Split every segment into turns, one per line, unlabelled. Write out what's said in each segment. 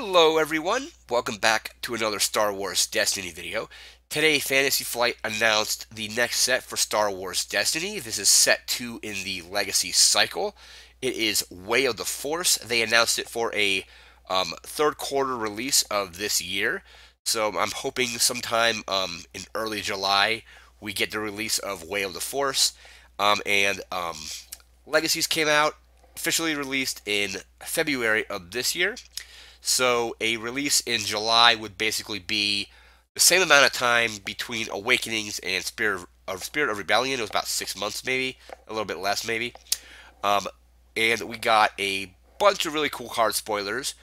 Hello everyone, welcome back to another Star Wars Destiny video. Today Fantasy Flight announced the next set for Star Wars Destiny. This is set 2 in the Legacy cycle. It is Way of the Force. They announced it for a third quarter release of this year. So I'm hoping sometime in early July we get the release of Way of the Force. And Legacies came out, officially released in February of this year. So a release in July would basically be the same amount of time between Awakenings and Spirit of Rebellion. It was about 6 months, maybe a little bit less, maybe. Um, and we got a bunch of really cool card spoilers.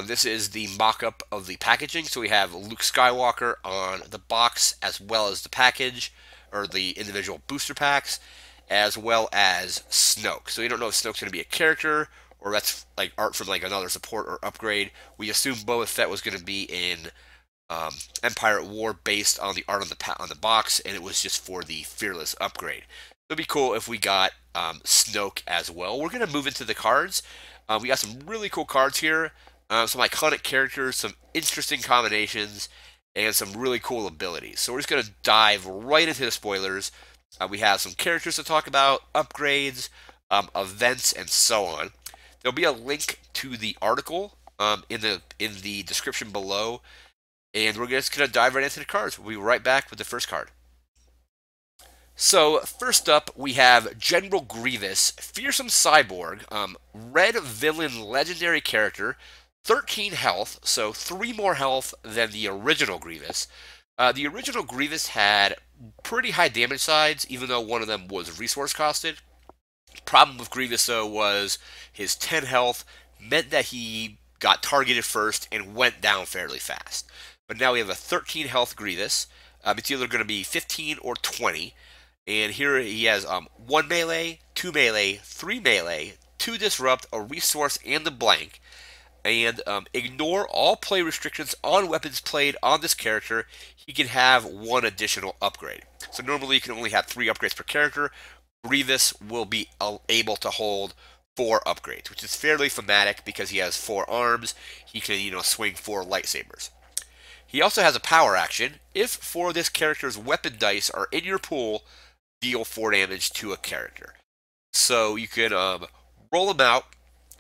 This is the mock-up of the packaging. So we have Luke Skywalker on the box as well as the package, or the individual booster packs, as well as Snoke. So you don't know if Snoke's going to be a character, or that's like art from like another support or upgrade. We assumed Boba Fett was going to be in Empire at War based on the art on the box, and it was just for the Fearless upgrade. It'd be cool if we got Snoke as well. We're going to move into the cards. We got some really cool cards here, some iconic characters, some interesting combinations, and some really cool abilities. So we're just going to dive right into the spoilers. We have some characters to talk about, upgrades, events, and so on. There'll be a link to the article in the description below, and we're just going to dive right into the cards. We'll be right back with the first card. So first up, we have General Grievous, fearsome cyborg, red villain legendary character, 13 health, so 3 more health than the original Grievous. The original Grievous had pretty high damage sides, even though one of them was resource costed. Problem with Grievous, though, was his 10 health meant that he got targeted first and went down fairly fast. But now we have a 13 health Grievous. It's either going to be 15 or 20. And here he has 1 melee, 2 melee, 3 melee, 2 disrupt, a resource, and a blank. And ignore all play restrictions on weapons played on this character. He can have 1 additional upgrade. So normally you can only have 3 upgrades per character. Grievous will be able to hold 4 upgrades, which is fairly thematic because he has 4 arms. He can, swing 4 lightsabers. He also has a power action. If 4 of this character's weapon dice are in your pool, deal 4 damage to a character. So you can roll him out,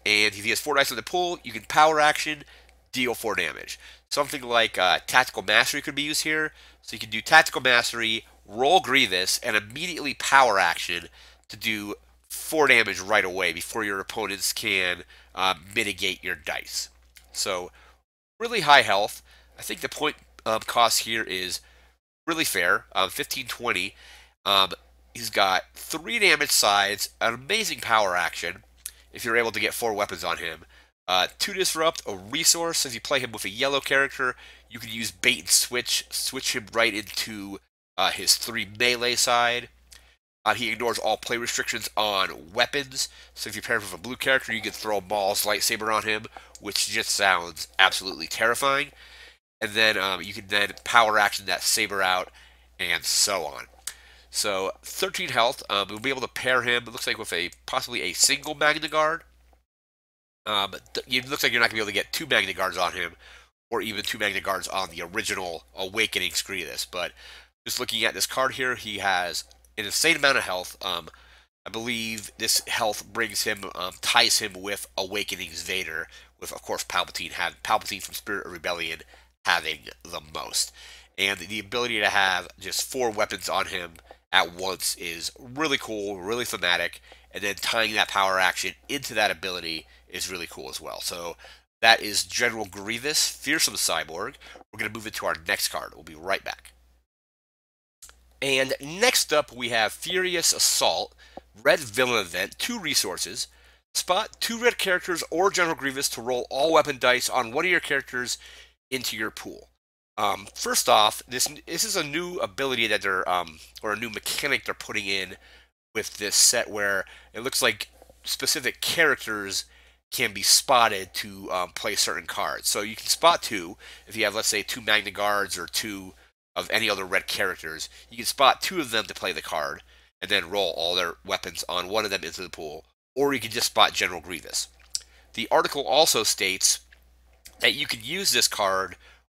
and if he has 4 dice in the pool, you can power action, deal 4 damage. Something like Tactical Mastery could be used here. So you can do Tactical Mastery, roll Grievous, and immediately power action to do 4 damage right away before your opponents can mitigate your dice. So really high health. I think the point cost here is really fair, 1520. He's got 3 damage sides, an amazing power action if you're able to get 4 weapons on him. 2 disrupt, a resource. If you play him with a yellow character, you can use bait and switch him right into his 3 melee side. He ignores all play restrictions on weapons. So if you pair him with a blue character, you can throw Maul's lightsaber on him, which just sounds absolutely terrifying. And then you can then power action that saber out, and so on. So 13 health. We'll be able to pair him. It looks like with possibly a single Magna Guard. It looks like you're not going to be able to get 2 Magna Guards on him, or even 2 Magna Guards on the original Awakening Grievous. But just looking at this card here, he has an insane amount of health. I believe this health brings him, ties him with Awakening's Vader, with of course Palpatine from Spirit of Rebellion having the most. And the ability to have just 4 weapons on him at once is really cool, really thematic, and then tying that power action into that ability is really cool as well. So that is General Grievous, fearsome cyborg. We're going to move into our next card. We'll be right back. And next up, we have Furious Assault, red villain event, 2 resources. Spot 2 red characters or General Grievous to roll all weapon dice on one of your characters into your pool. First off, this is a new ability that they're, or a new mechanic they're putting in with this set, where it looks like specific characters can be spotted to play certain cards. So you can spot 2 if you have, let's say, 2 Magna Guards or 2 of any other red characters. You can spot 2 of them to play the card, and then roll all their weapons on one of them into the pool. Or you can just spot General Grievous. The article also states that you can use this card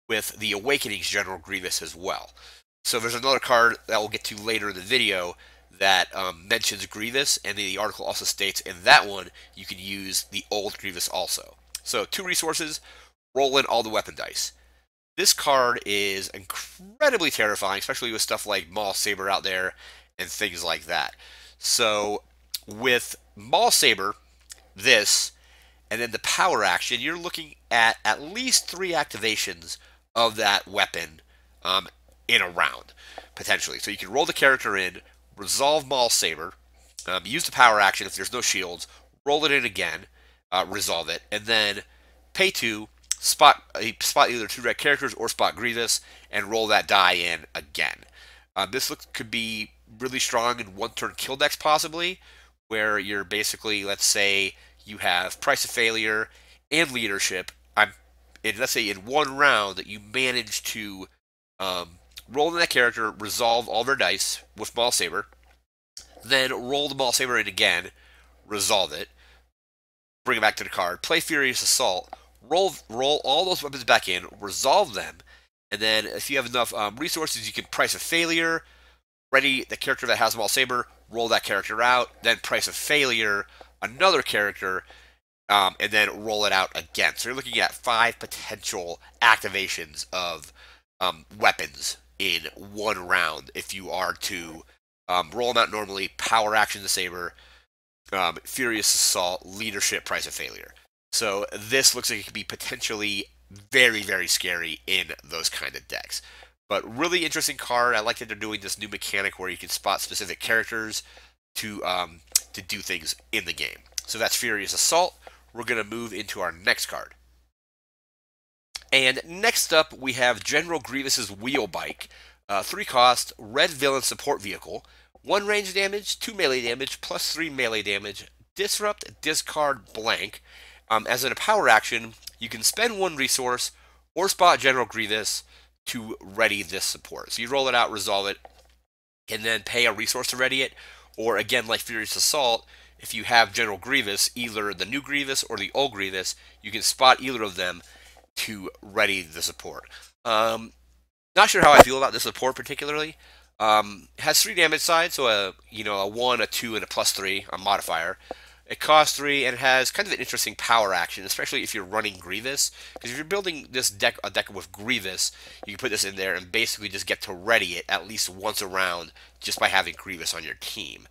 with the Awakening's General Grievous as well. So there's another card that we'll get to later in the video that mentions Grievous, and the article also states in that one you can use the old Grievous also. So 2 resources, roll in all the weapon dice. This card is incredibly terrifying, especially with stuff like Maul Saber out there and things like that. So with Maul Saber, this, and then the power action, you're looking at least 3 activations of that weapon in a round, potentially. So you can roll the character in, resolve Maul Saber, use the power action if there's no shields, roll it in again, resolve it, and then pay 2, spot either 2 red characters or spot Grievous, and roll that die in again. This could be really strong in 1-turn kill decks possibly, where you're basically, let's say, you have Price of Failure and Leadership. Let's say in 1 round that you manage to roll in that character, resolve all their dice with Maul Saber, then roll the Maul Saber in again, resolve it, bring it back to the card, play Furious Assault, roll all those weapons back in, resolve them, and then if you have enough resources, you can Price of Failure, ready the character that has Maul Saber, roll that character out, then Price of Failure, another character, and then roll it out again. So you're looking at 5 potential activations of weapons in 1 round if you are to roll them out normally, power action the Saber, Furious Assault, Leadership, Price of Failure. So this looks like it could be potentially very, very scary in those kind of decks. But really interesting card. I like that they're doing this new mechanic where you can spot specific characters to do things in the game. So that's Furious Assault. We're going to move into our next card. And next up, we have General Grievous's Wheel Bike. 3 cost, red villain support vehicle. 1 range damage, 2 melee damage, plus 3 melee damage. Disrupt, discard, blank. As in a power action, you can spend 1 resource or spot General Grievous to ready this support. So you roll it out, resolve it, and then pay a resource to ready it. Or again, like Furious Assault, if you have General Grievous, either the new Grievous or the old Grievous, you can spot either of them to ready the support. Not sure how I feel about this support particularly. It has 3 damage sides, so a 1, a 2, and a +3 a modifier. It costs 3 and it has kind of an interesting power action, especially if you're running Grievous. Because if you're building this deck, a deck with Grievous, you can put this in there and basically just get to ready it at least once a round just by having Grievous on your team.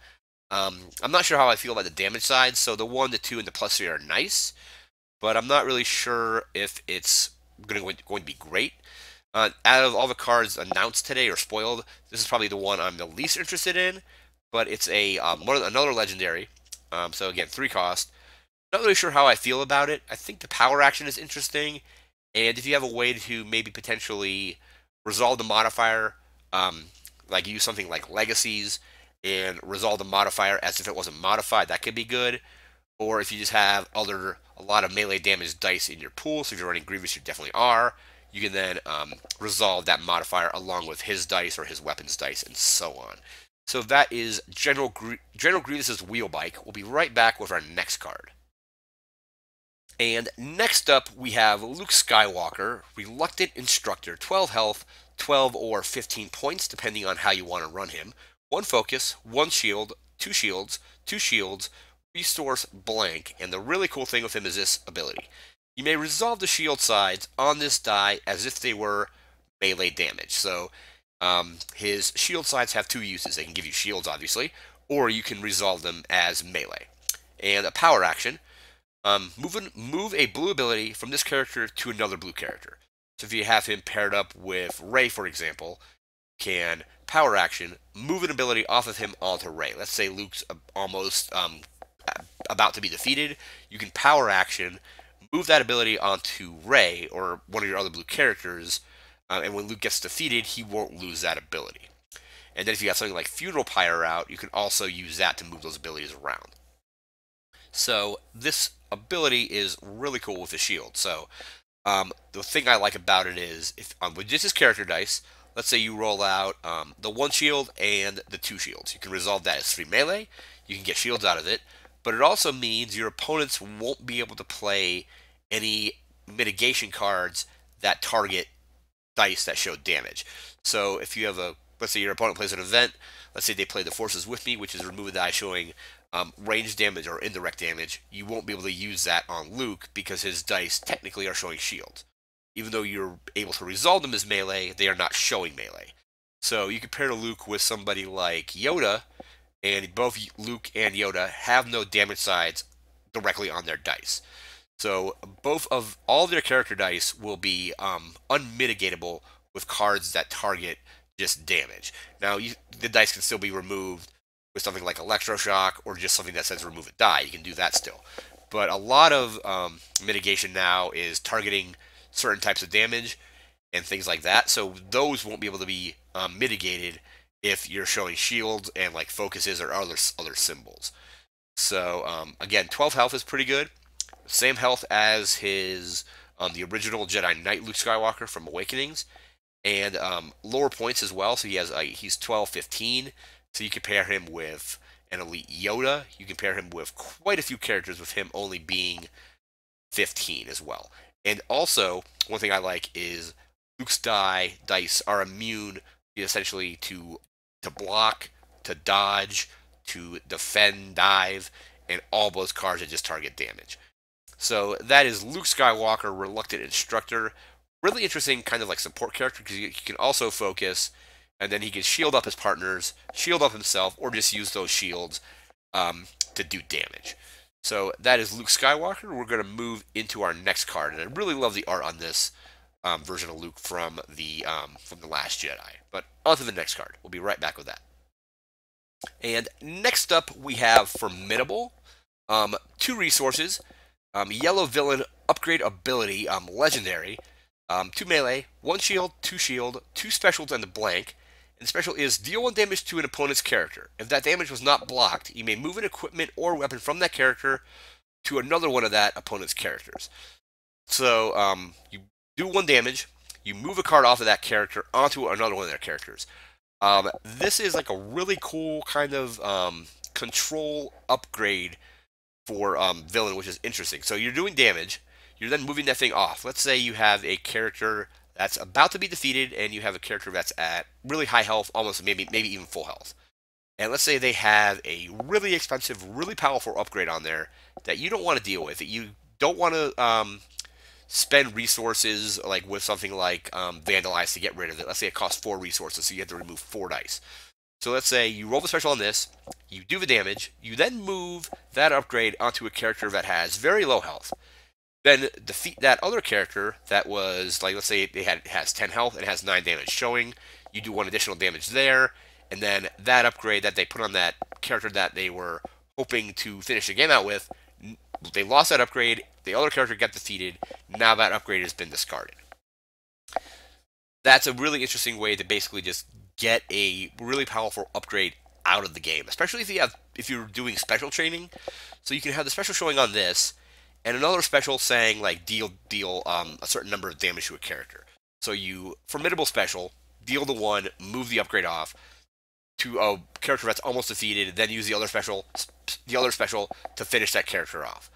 I'm not sure how I feel about the damage side, so the 1, the 2, and the +3 are nice, but I'm not really sure if it's going to be great. Out of all the cards announced today or spoiled, this is probably the one I'm the least interested in, but it's another legendary. So again, 3 cost. Not really sure how I feel about it. I think the power action is interesting, and if you have a way to maybe potentially resolve the modifier, like use something like Legacies and resolve the modifier as if it wasn't modified, that could be good. Or if you just have a lot of melee damage dice in your pool, so if you're running Grievous, you definitely are, you can then resolve that modifier along with his dice or his weapons dice and so on. So that is General Grievous's Wheel Bike. We'll be right back with our next card. And next up, we have Luke Skywalker, Reluctant Instructor, 12 health, 12 or 15 points, depending on how you want to run him. 1 focus, 1 shield, 2 shields, 2 shields, resource blank, and the really cool thing with him is this ability. You may resolve the shield sides on this die as if they were melee damage. So his shield sides have 2 uses. They can give you shields, obviously, or you can resolve them as melee. And a power action, move a blue ability from this character to another blue character. So if you have him paired up with Rey, for example, can power action, move an ability off of him onto Rey. Let's say Luke's almost about to be defeated. You can power action, move that ability onto Rey or one of your other blue characters, and when Luke gets defeated, he won't lose that ability. And then if you got something like Funeral Pyre out, you can also use that to move those abilities around. So this ability is really cool with the shield. So the thing I like about it is, if with just his character dice, let's say you roll out the 1 shield and the 2 shields. You can resolve that as 3 melee. You can get shields out of it. But it also means your opponents won't be able to play any mitigation cards that target dice that show damage. So if you have let's say your opponent plays an event, let's say they play the Forces with Me, which is remove a die showing range damage or indirect damage, you won't be able to use that on Luke because his dice technically are showing shields. Even though you're able to resolve them as melee, they are not showing melee. So you compare Luke with somebody like Yoda, and both Luke and Yoda have no damage sides directly on their dice. So both of all their character dice will be unmitigatable with cards that target just damage. Now the dice can still be removed with something like electroshock or just something that says remove a die. You can do that still. But a lot of mitigation now is targeting certain types of damage and things like that. So those won't be able to be mitigated if you're showing shields and like focuses or other symbols. So again, 12 health is pretty good. Same health as his the original Jedi Knight Luke Skywalker from Awakenings, and lower points as well. So he's 12, 15. So you compare him with an elite Yoda. You compare him with quite a few characters with him only being 15 as well. And also, one thing I like is Luke's dice are immune essentially to block, to dodge, to defend, dive, and all those cards that just target damage. So that is Luke Skywalker, Reluctant Instructor. Really interesting kind of like support character because he can also focus, and then he can shield up his partners, shield up himself, or just use those shields to do damage. So that is Luke Skywalker. We're going to move into our next card, and I really love the art on this version of Luke from the Last Jedi. But on to the next card. We'll be right back with that. And next up, we have Formidable. 2 resources. Yellow Villain Upgrade Ability, Legendary. 2 melee, 1 shield, 2 shield, 2 specials, and a blank. And the special is deal 1 damage to an opponent's character. If that damage was not blocked, you may move an equipment or weapon from that character to another one of that opponent's characters. So you do 1 damage, you move a card off of that character onto another one of their characters. This is like a really cool kind of control upgrade for villain, which is interesting. So you're doing damage, you're then moving that thing off. Let's say you have a character that's about to be defeated, and you have a character that's at really high health, almost maybe even full health. And let's say they have a really expensive, really powerful upgrade on there that you don't want to deal with. That you don't want to spend resources like with something like Vandalize to get rid of it. Let's say it costs 4 resources, so you have to remove 4 dice. So let's say you roll the special on this, you do the damage, you then move that upgrade onto a character that has very low health. Then defeat that other character that was, like, let's say it has 10 health and has 9 damage showing. You do 1 additional damage there, and then that upgrade that they put on that character that they were hoping to finish the game out with, they lost that upgrade, the other character got defeated, now that upgrade has been discarded. That's a really interesting way to basically just get a really powerful upgrade out of the game, especially if you're doing special training. So you can have the special showing on this, and another special saying like deal a certain number of damage to a character. So you Formidable special, deal the 1, move the upgrade off to a character that's almost defeated, then use the other special to finish that character off.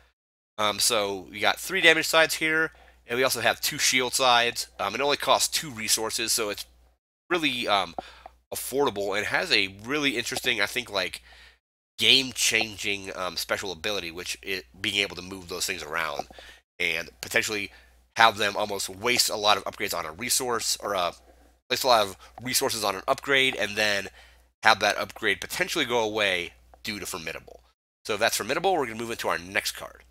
So you got 3 damage sides here, and we also have 2 shield sides. It only costs 2 resources, so it's really affordable and has a really interesting, I think, like game-changing special ability, which being able to move those things around and potentially have them almost waste a lot of upgrades on a resource, or waste a lot of resources on an upgrade, and then have that upgrade potentially go away due to Formidable. So if that's Formidable, we're going to move into our next card.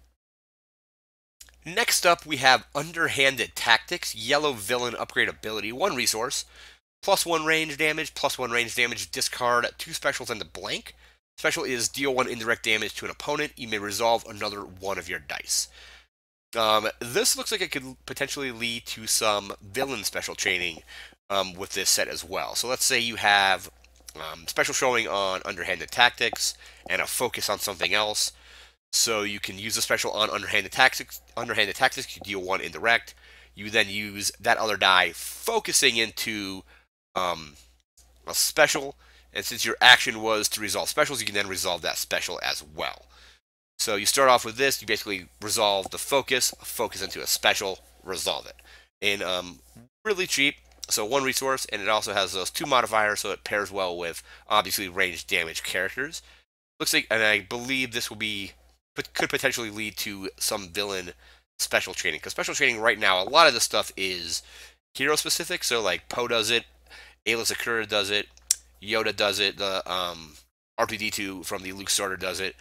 Next up, we have Underhanded Tactics, Yellow Villain Upgrade Ability, 1 resource, +1 range damage, +1 range damage, discard 2 specials and a blank. Special is deal 1 indirect damage to an opponent. You may resolve another 1 of your dice. This looks like it could potentially lead to some villain special training with this set as well. So let's say you have special showing on Underhanded Tactics and a focus on something else. So you can use a special on Underhanded Tactics. Underhanded Tactics, you deal 1 indirect. You then use that other die focusing into a special. And since your action was to resolve specials, you can then resolve that special as well. So you start off with this, you basically resolve the focus into a special, resolve it. And really cheap, so one resource, and it also has those two modifiers, so it pairs well with obviously range damage characters. Looks like, and I believe this will be, could potentially lead to some villain special training. Because special training right now, a lot of the stuff is hero specific, so like Poe does it, Ayla Sakura does it, Yoda does it, the R2D2 from the Luke starter does it,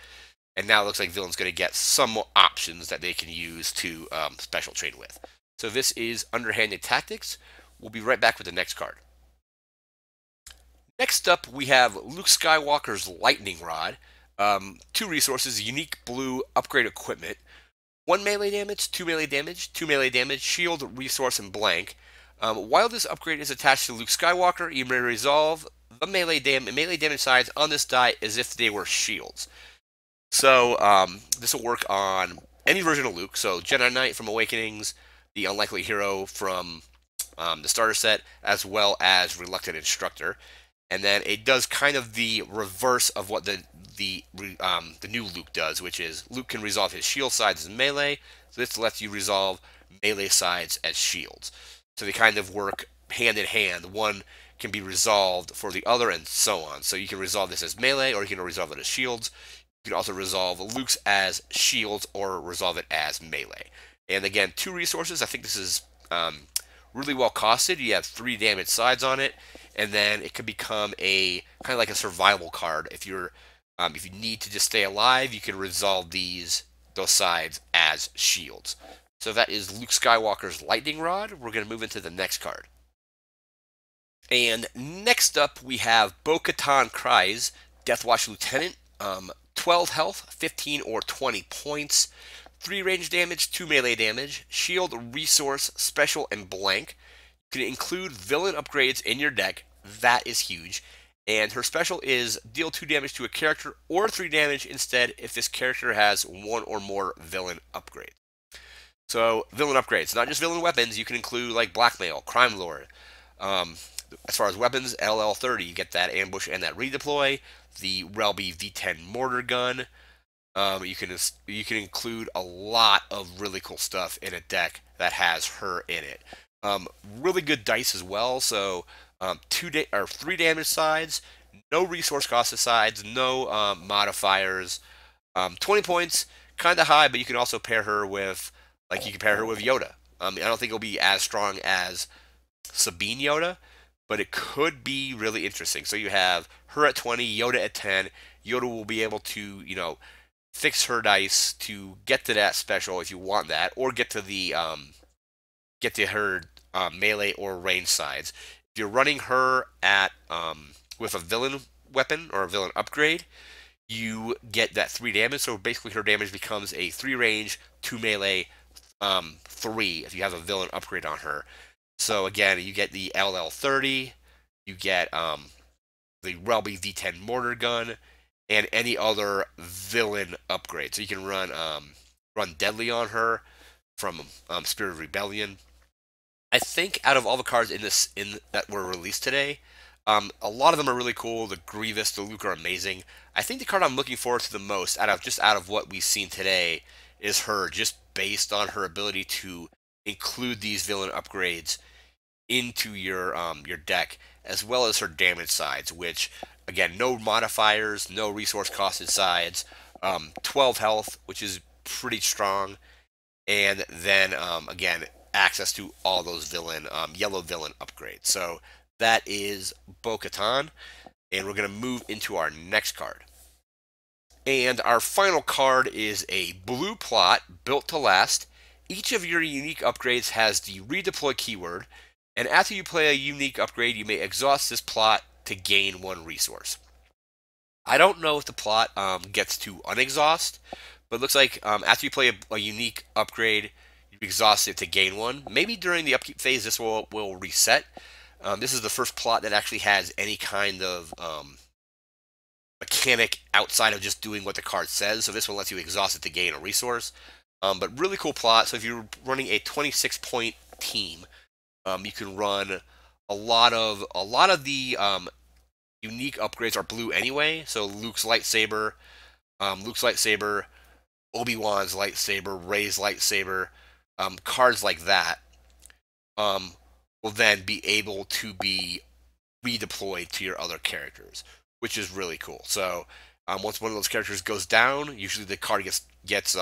and now it looks like villain's going to get some more options that they can use to special train with. So this is Underhanded Tactics. We'll be right back with the next card. Next up, we have Luke Skywalker's Lightning Rod. Two resources, unique blue upgrade equipment. One melee damage, two melee damage, shield, resource, and blank. While this upgrade is attached to Luke Skywalker, you may resolve the melee damage sides on this die as if they were shields. So this will work on any version of Luke. So Jedi Knight from Awakenings, the Unlikely Hero from the starter set, as well as Reluctant Instructor. And then it does kind of the reverse of what the new Luke does, which is Luke can resolve his shield sides as melee. So this lets you resolve melee sides as shields. So they kind of work hand in hand. One can be resolved for the other, and so on. So you can resolve this as melee, or you can resolve it as shields. You can also resolve Luke's as shields, or resolve it as melee. And again, two resources. I think this is really well costed. You have 3 damage sides on it, and then it could become a kind of like a survival card. If you need to just stay alive, you can resolve those sides as shields. So that is Luke Skywalker's Lightning Rod. We're going to move into the next card. And next up, we have Bo-Katan Kryze, Deathwatch Lieutenant. 12 health, 15 or 20 points, 3 range damage, 2 melee damage, shield, resource, special, and blank. You can include villain upgrades in your deck. That is huge. And her special is deal 2 damage to a character or 3 damage instead if this character has 1 or more villain upgrades. So villain upgrades, not just villain weapons. You can include like blackmail, crime lord. As far as weapons, LL30, you get that ambush and that redeploy. The Relby V10 mortar gun. You can include a lot of really cool stuff in a deck that has her in it. Really good dice as well. So 3 damage sides, no resource cost sides, no modifiers. 20 points, kind of high, but you can also pair her with Yoda. I don't think it'll be as strong as Sabine Yoda, but it could be really interesting. So you have her at 20, Yoda at 10. Yoda will be able to, fix her dice to get to that special if you want that, or get to her melee or range sides. If you're running her at with a villain weapon or a villain upgrade, you get that 3 damage. So basically, her damage becomes a 3 range, 2 melee, 3 if you have a villain upgrade on her. So again, you get the LL30, you get the Relby V10 mortar gun, and any other villain upgrade. So you can run Deadly on her from Spirit of Rebellion. I think out of all the cards that were released today, a lot of them are really cool. The Grievous, the Luke are amazing. I think the card I'm looking forward to the most out of what we've seen today is her, just based on her ability to include these villain upgrades into your deck, as well as her damage sides, which again, no modifiers, no resource costed sides, 12 health, which is pretty strong, and then again, access to all those yellow villain upgrades. So that is Bo-Katan, and we're going to move into our next card. And our final card is a blue plot built to last. Each of your unique upgrades has the redeploy keyword, and after you play a unique upgrade, you may exhaust this plot to gain 1 resource. I don't know if the plot gets to unexhaust, but it looks like after you play a unique upgrade, you exhaust it to gain 1. Maybe during the upkeep phase, this will reset. This is the first plot that actually has any kind of mechanic outside of just doing what the card says. So this one lets you exhaust it to gain a resource. But really cool plot. So if you're running a 26-point team, you can run a lot of the unique upgrades are blue anyway. So Luke's lightsaber, Obi-Wan's lightsaber, Rey's lightsaber, cards like that um, will then be able to be redeployed to your other characters, which is really cool. So once one of those characters goes down, usually the card gets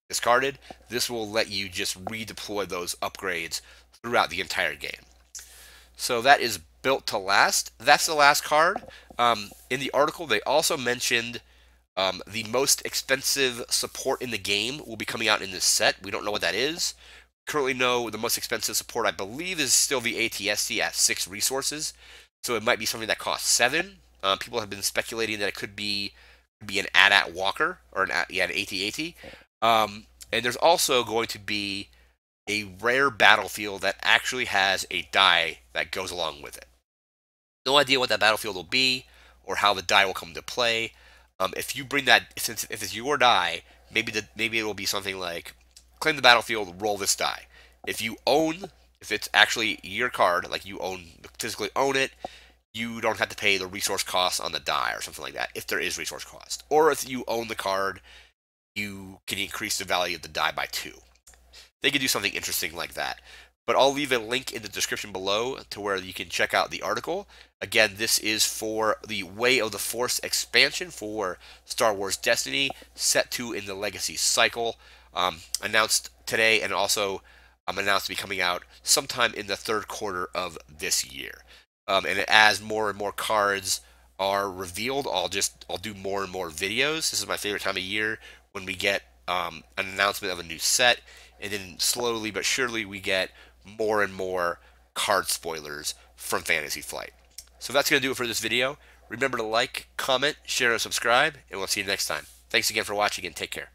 discarded. This will let you just redeploy those upgrades throughout the entire game. So that is built to last. That's the last card. In the article, they also mentioned the most expensive support in the game will be coming out in this set. We don't know what that is. Currently know the most expensive support, I believe, is still the ATST at 6 resources. So it might be something that costs 7. People have been speculating that it could be an AT-AT Walker or an AT-AT. And there's also going to be a rare battlefield that actually has a die that goes along with it. No idea what that battlefield will be or how the die will come into play. If you bring that, since if it's your die, maybe it will be something like claim the battlefield, roll this die. If it's actually your card, like you physically own it, you don't have to pay the resource cost on the die or something like that, if there is resource cost. Or if you own the card, you can increase the value of the die by 2. They could do something interesting like that. But I'll leave a link in the description below to where you can check out the article. Again, this is for the Way of the Force expansion for Star Wars Destiny, set 2 in the Legacy cycle, announced today, and also announced to be coming out sometime in the third quarter of this year. And as more and more cards are revealed, I'll do more and more videos. This is my favorite time of year when we get an announcement of a new set, and then slowly but surely we get more and more card spoilers from Fantasy Flight. So that's going to do it for this video. Remember to like, comment, share, and subscribe, and we'll see you next time. Thanks again for watching, and take care.